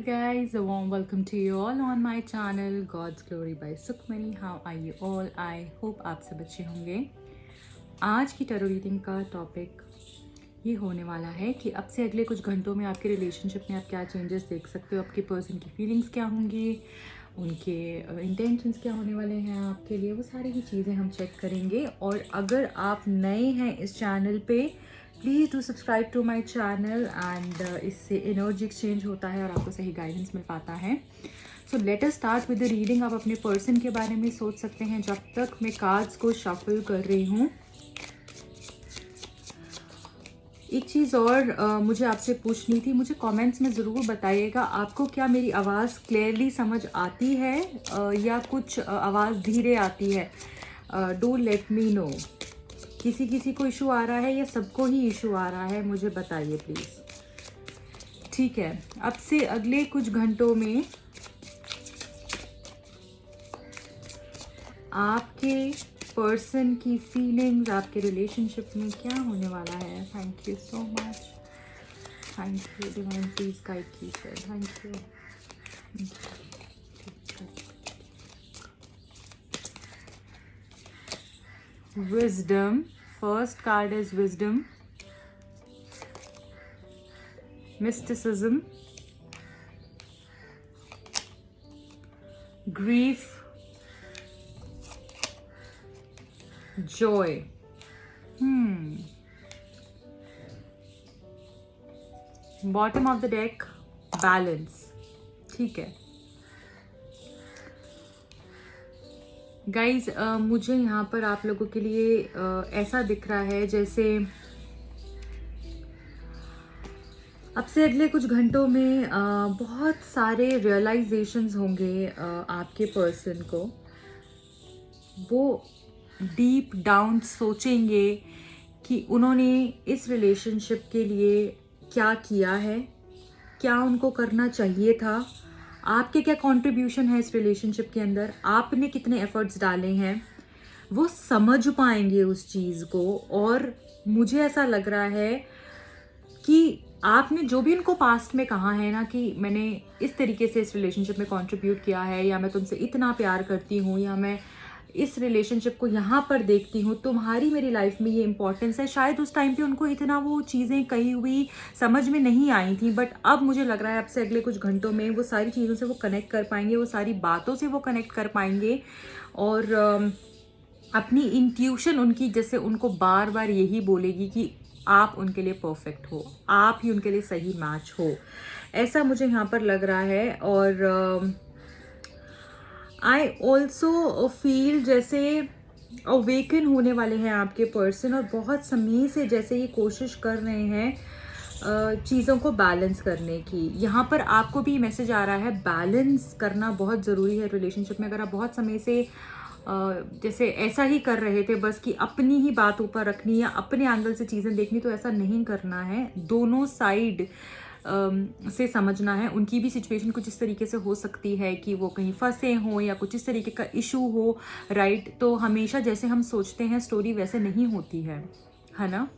guys, a warm welcome to you all on my channel God's Glory by Sukhmani. How are you all? I hope आप सब अच्छे होंगे। आज की tarot reading का topic ये होने वाला है कि अब से अगले कुछ घंटों में आपके रिलेशनशिप में आप क्या चेंजेस देख सकते हो, आपके पर्सन की फीलिंग्स क्या होंगी, उनके इंटेंशंस क्या होने वाले हैं आपके लिए, वो सारी ही चीज़ें हम चेक करेंगे। और अगर आप नए हैं इस चैनल पे, please do subscribe to my channel and इससे एनर्जी एक्सचेंज होता है और आपको सही गाइडेंस मिल पाता है। So let us start with the reading. आप अपने पर्सन के बारे में सोच सकते हैं जब तक मैं कार्ड्स को शफल कर रही हूँ। एक चीज़ और मुझे आपसे पूछनी थी, मुझे कमेंट्स में ज़रूर बताइएगा आपको क्या मेरी आवाज़ क्लियरली समझ आती है या कुछ आवाज़ धीरे आती है। Do let me know. किसी किसी को इशू आ रहा है या सबको ही इशू आ रहा है, मुझे बताइए प्लीज़। ठीक है, अब से अगले कुछ घंटों में आपके पर्सन की फीलिंग्स आपके रिलेशनशिप में क्या होने वाला है। Thank you so much, thank you divine, please guide कीजिए। Thank you. Wisdom. First card is wisdom. Mysticism. Grief. Joy. Bottom of the deck, balance. ठीक है गाइज, मुझे यहाँ पर आप लोगों के लिए ऐसा दिख रहा है जैसे अब से अगले कुछ घंटों में बहुत सारे रियलाइजेशंस होंगे आपके पर्सन को। वो डीप डाउन सोचेंगे कि उन्होंने इस रिलेशनशिप के लिए क्या किया है, क्या उनको करना चाहिए था, आपके क्या कंट्रीब्यूशन है इस रिलेशनशिप के अंदर, आपने कितने एफर्ट्स डाले हैं। वो समझ पाएंगे उस चीज़ को। और मुझे ऐसा लग रहा है कि आपने जो भी उनको पास्ट में कहा है ना कि मैंने इस तरीके से इस रिलेशनशिप में कंट्रीब्यूट किया है, या मैं तुमसे इतना प्यार करती हूँ, या मैं इस रिलेशनशिप को यहाँ पर देखती हूँ, तुम्हारी मेरी लाइफ में ये इंपॉर्टेंस है। शायद उस टाइम पे उनको इतना वो चीज़ें कही हुई समझ में नहीं आई थी, बट अब मुझे लग रहा है अब से अगले कुछ घंटों में वो सारी चीज़ों से वो कनेक्ट कर पाएंगे, वो सारी बातों से वो कनेक्ट कर पाएंगे। और अपनी इंट्यूशन उनकी जैसे उनको बार बार यही बोलेगी कि आप उनके लिए परफेक्ट हो, आप ही उनके लिए सही मैच हो। ऐसा मुझे यहाँ पर लग रहा है। और आई ऑल्सो फील जैसे अवेकन होने वाले हैं आपके पर्सन, और बहुत समय से जैसे ये कोशिश कर रहे हैं चीज़ों को बैलेंस करने की। यहाँ पर आपको भी मैसेज आ रहा है बैलेंस करना बहुत ज़रूरी है रिलेशनशिप में। अगर आप बहुत समय से जैसे ऐसा ही कर रहे थे बस कि अपनी ही बात ऊपर रखनी या अपने एंगल से चीज़ें देखनी, तो ऐसा नहीं करना है। दोनों साइड से समझना है। उनकी भी सिचुएशन कुछ इस तरीके से हो सकती है कि वो कहीं फंसे हों या कुछ इस तरीके का इशू हो, राइट। तो हमेशा जैसे हम सोचते हैं स्टोरी वैसे नहीं होती है ना,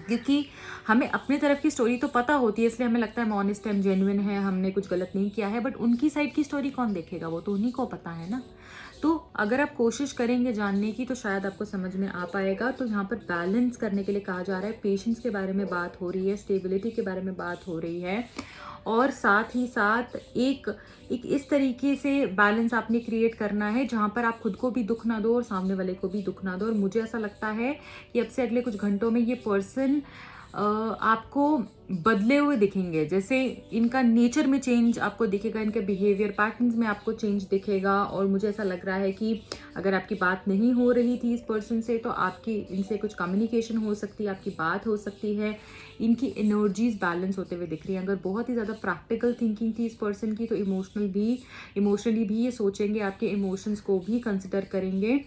क्योंकि हमें अपने तरफ की स्टोरी तो पता होती है, इसलिए हमें लगता है हम ऑनेस्ट एंड जेन्युइन है, हमने कुछ गलत नहीं किया है। बट उनकी साइड की स्टोरी कौन देखेगा, वो तो उन्हीं को पता है ना। तो अगर आप कोशिश करेंगे जानने की तो शायद आपको समझ में आ पाएगा। तो यहाँ पर बैलेंस करने के लिए कहा जा रहा है, पेशेंस के बारे में बात हो रही है, स्टेबिलिटी के बारे में बात हो रही है, और साथ ही साथ एक इस तरीके से बैलेंस आपने क्रिएट करना है जहाँ पर आप खुद को भी दुख ना दो और सामने वाले को भी दुख ना दो। और मुझे ऐसा लगता है कि अब से अगले कुछ घंटों में ये पर्सन आपको बदले हुए दिखेंगे, जैसे इनका नेचर में चेंज आपको दिखेगा, इनके बिहेवियर पैटर्न्स में आपको चेंज दिखेगा। और मुझे ऐसा लग रहा है कि अगर आपकी बात नहीं हो रही थी इस पर्सन से, तो आपकी इनसे कुछ कम्युनिकेशन हो सकती है, आपकी बात हो सकती है। इनकी एनर्जीज बैलेंस होते हुए दिख रही हैं। अगर बहुत ही ज़्यादा प्रैक्टिकल थिंकिंग थी इस पर्सन की, तो इमोशनली भी ये सोचेंगे, आपके इमोशंस को भी कंसिडर करेंगे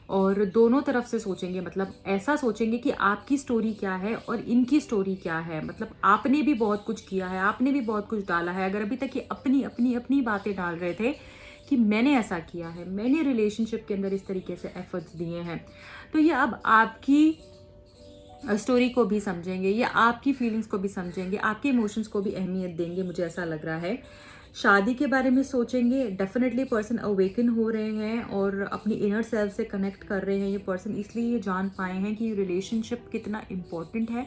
और दोनों तरफ से सोचेंगे। मतलब ऐसा सोचेंगे कि आपकी स्टोरी क्या है और इनकी स्टोरी क्या है। मतलब आपने भी बहुत कुछ किया है, आपने भी बहुत कुछ डाला है। अगर अभी तक ये अपनी अपनी अपनी बातें डाल रहे थे कि मैंने ऐसा किया है, मैंने रिलेशनशिप के अंदर इस तरीके से एफर्ट्स दिए हैं, तो ये अब आपकी स्टोरी को भी समझेंगे या आपकी फीलिंग्स को भी समझेंगे, आपके इमोशंस को भी अहमियत देंगे, मुझे ऐसा लग रहा है। शादी के बारे में सोचेंगे, डेफिनेटली पर्सन अवेकन हो रहे हैं और अपनी इनर सेल्फ से कनेक्ट कर रहे हैं ये पर्सन, इसलिए ये जान पाए हैं कि रिलेशनशिप कितना इम्पोर्टेंट है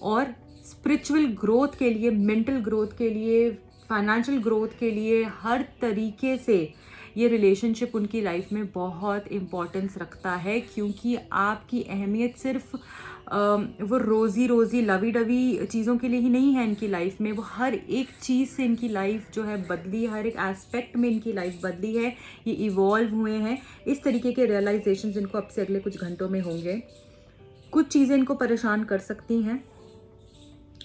और स्पिरिचुअल ग्रोथ के लिए, मेंटल ग्रोथ के लिए, फाइनेंशियल ग्रोथ के लिए, हर तरीके से ये रिलेशनशिप उनकी लाइफ में बहुत इम्पोर्टेंस रखता है, क्योंकि आपकी अहमियत सिर्फ वो रोज़ी रोज़ी लवी डवी चीज़ों के लिए ही नहीं है इनकी लाइफ में, वो हर एक चीज़ से इनकी लाइफ जो है बदली, हर एक एस्पेक्ट में इनकी लाइफ बदली है, ये इवॉल्व हुए हैं। इस तरीके के रियलाइजेशंस इनको अब से अगले कुछ घंटों में होंगे। कुछ चीज़ें इनको परेशान कर सकती हैं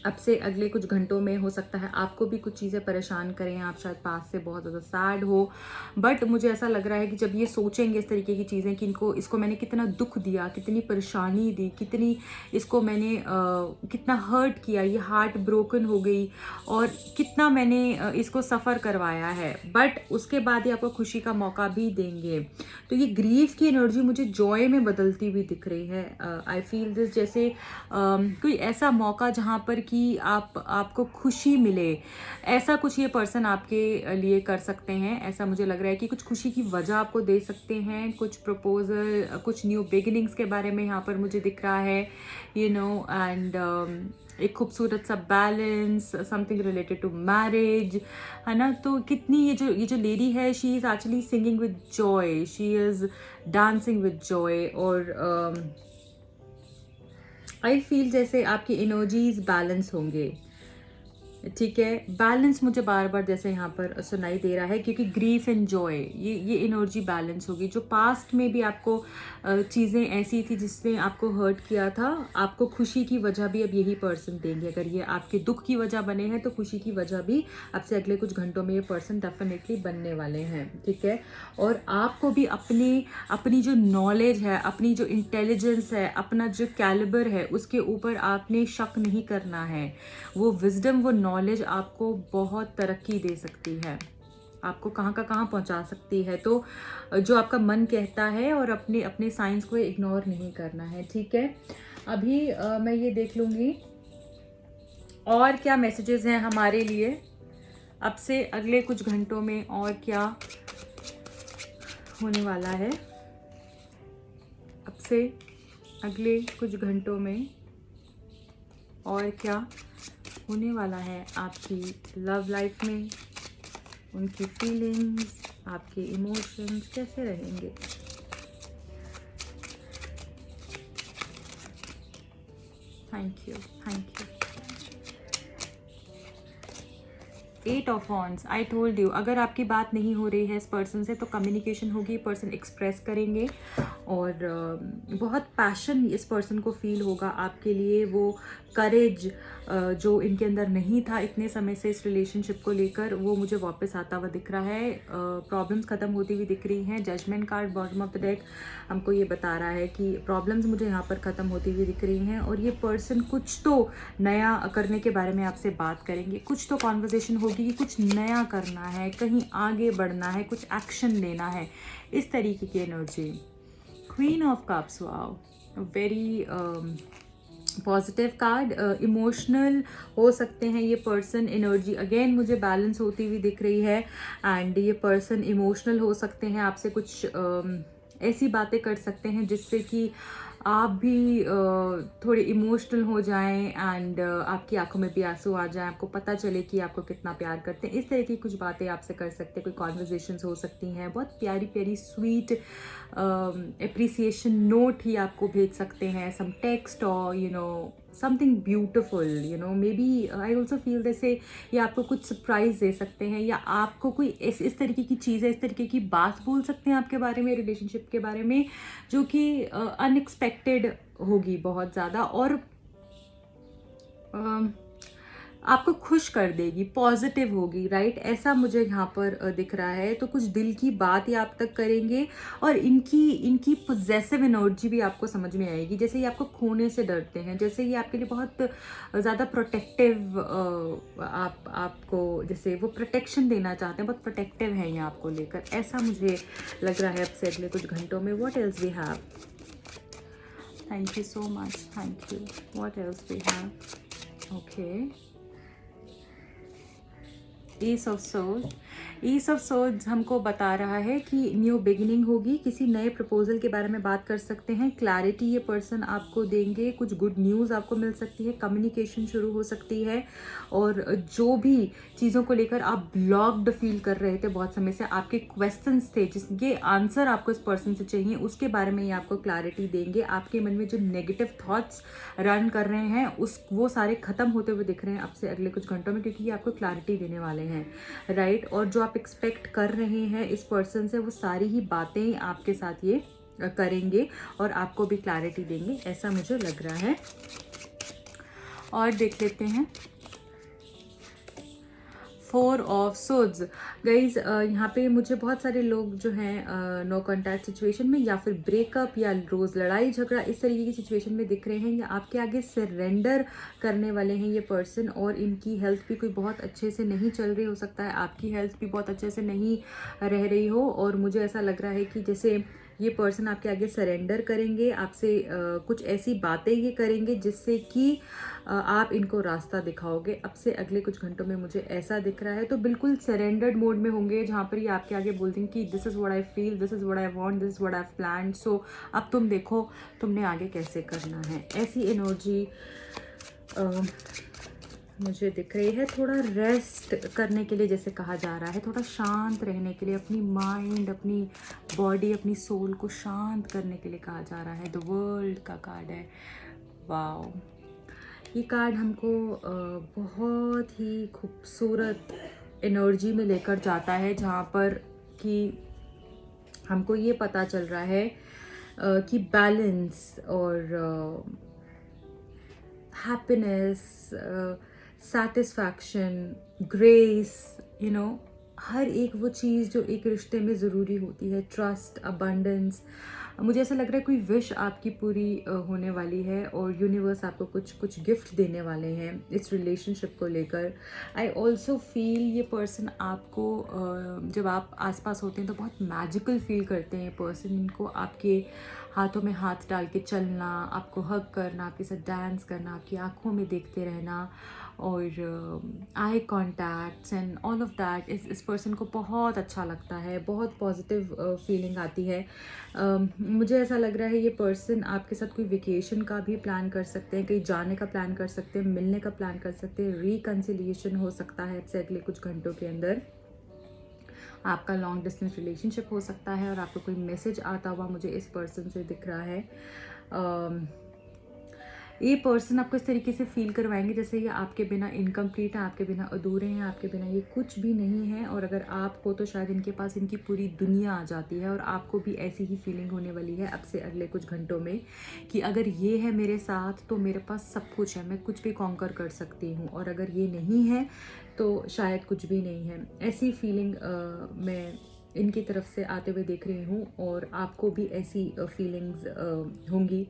अब से अगले कुछ घंटों में, हो सकता है आपको भी कुछ चीज़ें परेशान करें, आप शायद पास से बहुत ज़्यादा सैड हो, बट मुझे ऐसा लग रहा है कि जब ये सोचेंगे इस तरीके की चीज़ें कि इसको मैंने कितना दुख दिया, कितनी परेशानी दी, कितनी इसको मैंने कितना हर्ट किया, ये हार्ट ब्रोकन हो गई और कितना मैंने इसको सफ़र करवाया है, बट उसके बाद ये आपको खुशी का मौका भी देंगे। तो ये ग्रीफ की एनर्जी मुझे जॉय में बदलती हुई दिख रही है। आई फील दिस जैसे कोई ऐसा मौका जहाँ पर कि आपको खुशी मिले, ऐसा कुछ ये पर्सन आपके लिए कर सकते हैं। ऐसा मुझे लग रहा है कि कुछ खुशी की वजह आपको दे सकते हैं, कुछ प्रपोजल, कुछ न्यू बिगिनिंग्स के बारे में यहाँ पर मुझे दिख रहा है, यू नो, एंड एक खूबसूरत सा balance, something related to marriage, है ना। तो कितनी ये जो लेडी है, she is actually singing with joy, she is dancing with joy, और आई फील जैसे आपकी एनर्जीज बैलेंस होंगे, ठीक है। बैलेंस मुझे बार बार जैसे यहाँ पर सुनाई दे रहा है, क्योंकि ग्रीफ एंड जॉय, ये एनर्जी बैलेंस होगी। जो पास्ट में भी आपको चीज़ें ऐसी थी जिसने आपको हर्ट किया था, आपको खुशी की वजह भी अब यही पर्सन देंगे। अगर ये आपके दुख की वजह बने हैं तो खुशी की वजह भी अब से अगले कुछ घंटों में ये पर्सन डेफिनेटली बनने वाले हैं, ठीक है। और आपको भी अपनी जो नॉलेज है, अपनी जो इंटेलिजेंस है, अपना जो कैलिबर है, उसके ऊपर आपने शक नहीं करना है। वो विजडम, वो नॉलेज आपको बहुत तरक्की दे सकती है, आपको कहाँ का कहाँ पहुँचा सकती है। तो जो आपका मन कहता है और अपने साइंस को इग्नोर नहीं करना है, ठीक है। अभी मैं ये देख लूँगी और क्या मैसेजेस हैं हमारे लिए अब से अगले कुछ घंटों में, और क्या होने वाला है अब से अगले कुछ घंटों में, और क्या होने वाला है आपकी लव लाइफ में, उनकी फीलिंग्स, आपके इमोशंस कैसे रहेंगे। Thank you, thank you. 8 of wands, I told you, अगर आपकी बात नहीं हो रही है इस पर्सन से तो कम्युनिकेशन होगी, पर्सन एक्सप्रेस करेंगे और बहुत पैशन इस पर्सन को फील होगा आपके लिए। वो करेज जो इनके अंदर नहीं था इतने समय से इस रिलेशनशिप को लेकर, वो मुझे वापस आता हुआ दिख रहा है। प्रॉब्लम्स ख़त्म होती हुई दिख रही हैं। Judgement card bottom of the deck हमको ये बता रहा है कि प्रॉब्लम्स मुझे यहाँ पर ख़त्म होती हुई दिख रही हैं और ये पर्सन कुछ तो नया करने के बारे में आपसे बात करेंगे, कुछ तो कॉन्वर्जेसन होगी कि कुछ नया करना है, कहीं आगे बढ़ना है, कुछ एक्शन लेना है, इस तरीके की energy. Queen of cups, wow, very positive card. Emotional हो सकते हैं ये पर्सन, एनर्जी अगेन मुझे बैलेंस होती हुई दिख रही है। एंड ये पर्सन इमोशनल हो सकते हैं, आपसे कुछ ऐसी बातें कर सकते हैं जिससे कि आप भी थोड़े इमोशनल हो जाएं एंड आपकी आंखों में भी आंसू आ जाएं, आपको पता चले कि आपको कितना प्यार करते हैं। इस तरह की कुछ बातें आपसे कर सकते हैं, कोई कॉन्वर्जेशंस हो सकती हैं, बहुत प्यारी प्यारी स्वीट एप्रिसिएशन नोट ही आपको भेज सकते हैं, सम टेक्स्ट और you know something beautiful, you know, maybe I also feel जैसे ये आपको कुछ सरप्राइज दे सकते हैं, या आपको कोई इस तरीके की चीज़ है, इस तरीके की बात बोल सकते हैं आपके बारे में, रिलेशनशिप के बारे में, जो कि अनएक्सपेक्टेड होगी बहुत ज़्यादा और आपको खुश कर देगी, पॉजिटिव होगी, राइट। ऐसा मुझे यहाँ पर दिख रहा है। तो कुछ दिल की बात ये आप तक करेंगे और इनकी पोजेसिव एनर्जी भी आपको समझ में आएगी। जैसे ये आपको खोने से डरते हैं, जैसे ये आपके लिए बहुत ज़्यादा प्रोटेक्टिव, आपको जैसे वो प्रोटेक्शन देना चाहते हैं, बहुत प्रोटेक्टिव हैं ये आपको लेकर, ऐसा मुझे लग रहा है अब से अगले कुछ घंटों में। What else we have? Thank you so much, thank you. What else we have? Okay, ace of swords हमको बता रहा है कि न्यू बिगिनिंग होगी, किसी नए प्रपोजल के बारे में बात कर सकते हैं, क्लैरिटी ये पर्सन आपको देंगे, कुछ गुड न्यूज़ आपको मिल सकती है, कम्युनिकेशन शुरू हो सकती है। और जो भी चीज़ों को लेकर आप ब्लॉक्ड फील कर रहे थे बहुत समय से, आपके क्वेश्चंस थे जिसके आंसर आपको इस पर्सन से चाहिए, उसके बारे में ये आपको क्लैरिटी देंगे। आपके मन में जो नेगेटिव थॉट्स रन कर रहे हैं वो सारे खत्म होते हुए दिख रहे हैं अब से अगले कुछ घंटों में, क्योंकि ये आपको क्लैरिटी देने वाले हैं, राइट। और जो आप एक्सपेक्ट कर रहे हैं इस पर्सन से, वो सारी ही बातें आपके साथ ये करेंगे और आपको भी क्लैरिटी देंगे, ऐसा मुझे लग रहा है। और देख लेते हैं 4 ऑफ सोर्ड्स। गाइज यहाँ पे मुझे बहुत सारे लोग जो हैं नो कॉन्टैक्ट सिचुएशन में या फिर ब्रेकअप या रोज़ लड़ाई झगड़ा इस तरीके की सिचुएशन में दिख रहे हैं, या आपके आगे सरेंडर करने वाले हैं ये पर्सन। और इनकी हेल्थ भी कोई बहुत अच्छे से नहीं चल रही, हो सकता है आपकी हेल्थ भी बहुत अच्छे से नहीं रह रही हो। और मुझे ऐसा लग रहा है कि जैसे ये पर्सन आपके आगे सरेंडर करेंगे, आपसे कुछ ऐसी बातें ये करेंगे जिससे कि आप इनको रास्ता दिखाओगे अब से अगले कुछ घंटों में, मुझे ऐसा दिख रहा है। तो बिल्कुल सरेंडर्ड मोड में होंगे, जहाँ पर ये आपके आगे बोलते हैं कि this is what I feel, this is what I want, this is what I have planned, so अब तुम देखो तुमने आगे कैसे करना है। ऐसी एनर्जी मुझे दिख रही है। थोड़ा रेस्ट करने के लिए जैसे कहा जा रहा है, थोड़ा शांत रहने के लिए, अपनी माइंड, अपनी बॉडी, अपनी सोल को शांत करने के लिए कहा जा रहा है। द वर्ल्ड का कार्ड है। वाओ, ये कार्ड हमको बहुत ही खूबसूरत एनर्जी में लेकर जाता है, जहाँ पर कि हमको ये पता चल रहा है कि बैलेंस और हैप्पीनेस, सेटिस्फैक्शन, ग्रेस, हर एक वो चीज़ जो एक रिश्ते में ज़रूरी होती है, ट्रस्ट, अबंडेंस, मुझे ऐसा लग रहा है कोई विश आपकी पूरी होने वाली है और यूनिवर्स आपको कुछ कुछ गिफ्ट देने वाले हैं इस रिलेशनशिप को लेकर। आई ऑल्सो फील ये पर्सन आपको जब आप आसपास होते हैं तो बहुत मैजिकल फील करते हैं ये पर्सन। इनको आपके हाथों में हाथ डाल के चलना, आपको हग करना, आपके साथ डांस करना, आपकी आंखों में देखते रहना और eye contacts and all of that इस पर्सन को बहुत अच्छा लगता है, बहुत पॉजिटिव फीलिंग आती है। मुझे ऐसा लग रहा है ये पर्सन आपके साथ कोई वेकेशन का भी प्लान कर सकते हैं, कहीं जाने का प्लान कर सकते हैं, मिलने का प्लान कर सकते हैं, रिकन्सिलिएशन हो सकता है आपसे अगले कुछ घंटों के अंदर। आपका लॉन्ग डिस्टेंस रिलेशनशिप हो सकता है और आपको कोई मैसेज आता हुआ मुझे इस पर्सन से दिख रहा है। ये पर्सन आपको इस तरीके से फील करवाएंगे जैसे ये आपके बिना इनकम्प्लीट हैं, आपके बिना अधूरे हैं, आपके बिना ये कुछ भी नहीं है। और अगर आप हो तो शायद इनके पास इनकी पूरी दुनिया आ जाती है और आपको भी ऐसी ही फीलिंग होने वाली है अब से अगले कुछ घंटों में कि अगर ये है मेरे साथ तो मेरे पास सब कुछ है, मैं कुछ भी कॉन्कर कर सकती हूँ, और अगर ये नहीं है तो शायद कुछ भी नहीं है। ऐसी फीलिंग मैं इनकी तरफ से आते हुए देख रही हूँ और आपको भी ऐसी फीलिंग्स होंगी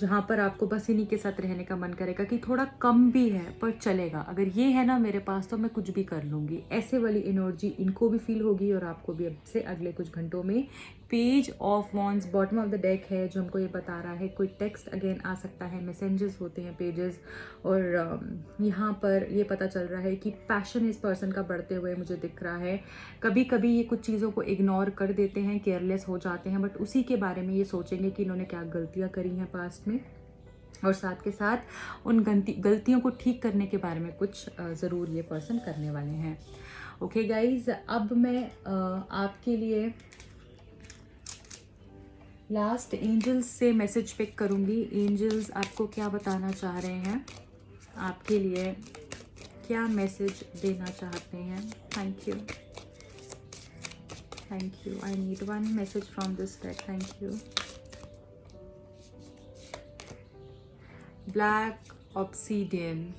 जहाँ पर आपको बस इन्हीं के साथ रहने का मन करेगा कि थोड़ा कम भी है पर चलेगा, अगर ये है ना मेरे पास तो मैं कुछ भी कर लूँगी। ऐसे वाली एनर्जी इनको भी फील होगी और आपको भी अब से अगले कुछ घंटों में। Page of wands bottom of the deck है जो हमको ये बता रहा है कोई टेक्स्ट अगेन आ सकता है, मैसेंजर्स होते हैं पेजेस, और यहाँ पर ये पता चल रहा है कि पैशन इस पर्सन का बढ़ते हुए मुझे दिख रहा है। कभी कभी ये कुछ चीज़ों को इग्नोर कर देते हैं, केयरलेस हो जाते हैं, बट उसी के बारे में ये सोचेंगे कि इन्होंने क्या गलतियाँ करी हैं पास्ट में, और साथ के साथ उन गलतियों को ठीक करने के बारे में कुछ ज़रूर ये पर्सन करने वाले हैं। ओके गाइज, अब मैं आपके लिए लास्ट एंजल्स से मैसेज पिक करूँगी। एंजल्स आपको क्या बताना चाह रहे हैं, आपके लिए क्या मैसेज देना चाहते हैं। Thank you, thank you. I need one message from this deck. Thank you. Black obsidian,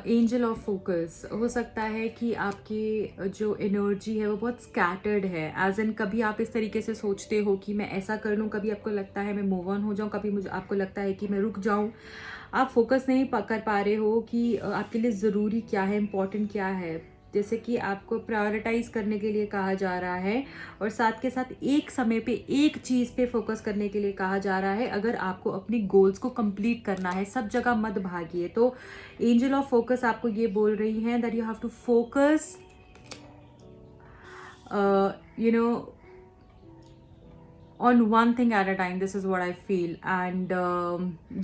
angel of focus. हो सकता है कि आपकी जो एनर्जी है वो बहुत स्कैटर्ड है, एज एन कभी आप इस तरीके से सोचते हो कि मैं ऐसा कर लूँ, कभी आपको लगता है मैं मूव ऑन हो जाऊँ, कभी मुझे आपको लगता है कि मैं रुक जाऊँ। आप फोकस नहीं कर पा रहे हो कि आपके लिए ज़रूरी क्या है, इम्पॉर्टेंट क्या है। जैसे कि आपको प्रायोरिटाइज करने के लिए कहा जा रहा है और साथ के साथ एक समय पे एक चीज़ पे फोकस करने के लिए कहा जा रहा है। अगर आपको अपनी गोल्स को कंप्लीट करना है, सब जगह मत भागिए। तो एंजल ऑफ फोकस आपको ये बोल रही हैं that you have to focus you know on one thing at a time, this is what I feel. And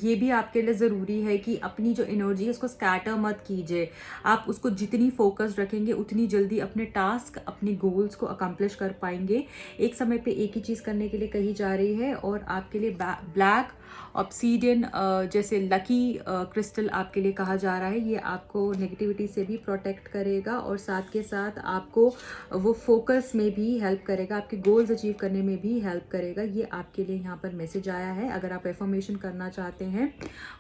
ये भी आपके लिए ज़रूरी है कि अपनी जो एनर्जी है उसको स्कैटर मत कीजिए। आप उसको जितनी फोकस रखेंगे उतनी जल्दी अपने टास्क, अपनी गोल्स को अकम्प्लिश कर पाएंगे। एक समय पे एक ही चीज़ करने के लिए कही जा रही है और आपके लिए ब्लैक ऑब्सीडियन जैसे लकी क्रिस्टल आपके लिए कहा जा रहा है। ये आपको नेगेटिविटी से भी प्रोटेक्ट करेगा और साथ के साथ आपको वो फोकस में भी हेल्प करेगा, आपके गोल्स अचीव करने में भी हेल्प करेगा। ये आपके लिए यहाँ पर मैसेज आया है। अगर आप एफर्मेशन करना चाहते हैं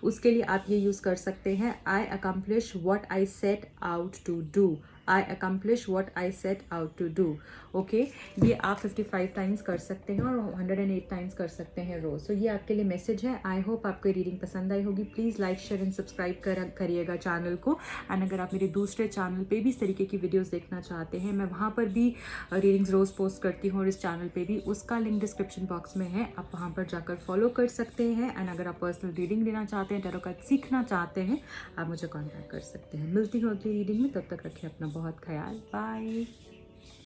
उसके लिए आप ये यूज़ कर सकते हैं, I accomplish what I set out to do. I accomplish what I set out to do. Okay, ये आप 55 टाइम्स कर सकते हैं और 108 टाइम्स कर सकते हैं रोज। सो ये आपके लिए मैसेज है। आई होप आपको रीडिंग पसंद आई होगी। Please like, share and subscribe करिएगा चैनल को। एंड अगर आप मेरे दूसरे चैनल पे भी इस तरीके की वीडियोस देखना चाहते हैं, मैं वहाँ पर भी रीडिंग्स रोज पोस्ट करती हूँ और इस चैनल पे भी, उसका लिंक डिस्क्रिप्शन बॉक्स में है, आप वहाँ पर जाकर फॉलो कर सकते हैं। एंड अगर आप पर्सनल रीडिंग लेना चाहते हैं, टैरो कार्ड सीखना चाहते हैं, आप मुझे कॉन्टैक्ट कर सकते हैं। मिलती हूँ अगली रीडिंग में, तब तक रखें अपना बहुत ख्याल। बाय।